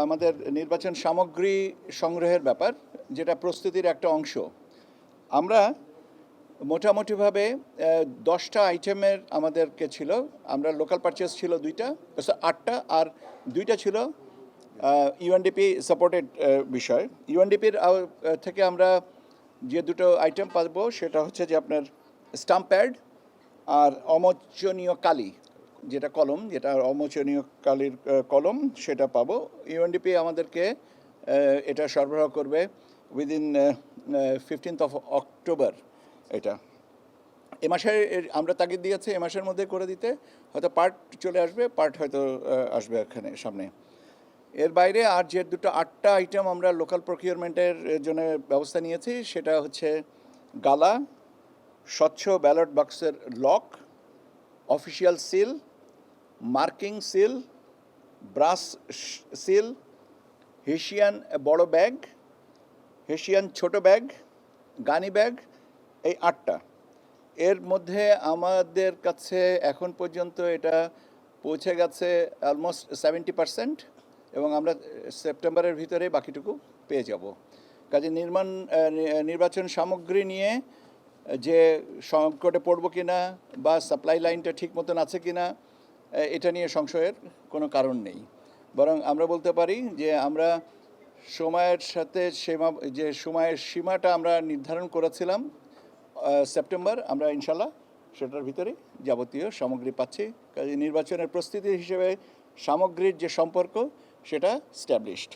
আমাদের নির্বাচন সামগ্রী সংগ্রহের ব্যাপার, যেটা প্রস্তুতির একটা অংশ। আমরা মোটামুটিভাবে 10টা আইটেমের আমাদেরকে ছিল। আমরা লোকাল পারচেস ছিল 2টা, 8টা, আর 2টা ছিল ইউএনডিপি সাপোর্টেড বিষয়। ইউএনডিপির থেকে আমরা যে দুটো আইটেম পাবো সেটা হচ্ছে যে আপনার স্টাম্প প্যাড আর অমোচনীয় কালি, যেটা কলম, যেটা অমোচনীয় কালির কলম, সেটা পাবো। ইউএনডিপি আমাদেরকে এটা সরবরাহ করবে উইদিন 15th of October। এটা এ মাসে আমরা তাগিদ দিয়েছি এ মাসের মধ্যে করে দিতে। হয়তো পার্ট চলে আসবে, পার্ট হয়তো আসবে এখানে সামনে। এর বাইরে আর যে 8টা আইটেম আমরা লোকাল প্রকিউরমেন্টের জন্য ব্যবস্থা নিয়েছি, সেটা হচ্ছে গালা, স্বচ্ছ ব্যালট বক্সের lock, official seal, marking seal, brush seal, hessian বড় ব্যাগ, হেসিয়ান ছোট ব্যাগ, গানি ব্যাগ, এই 8টা। এর মধ্যে আমাদের কাছে এখন পর্যন্ত এটা পৌঁছে গেছে অলমোস্ট 70%, এবং আমরা সেপ্টেম্বরের ভিতরে বাকিটুকু পেয়ে যাব। কাজে নির্বাচন সামগ্রী নিয়ে যে সংকটে পড়ব কিনা বা সাপ্লাই লাইনটা ঠিক মতন আছে কিনা, এটা নিয়ে সংশয়ের কোনো কারণ নেই। বরং আমরা বলতে পারি যে আমরা সময়ের সাথে সময়ের সীমাটা আমরা নির্ধারণ করেছিলাম সেপ্টেম্বর, আমরা ইনশাল্লাহ সেটার ভিতরে যাবতীয় সামগ্রী পাচ্ছি। কাজে নির্বাচনের প্রস্তুতি হিসেবে সামগ্রীর যে সম্পর্ক, সেটা স্ট্যাবলিশড।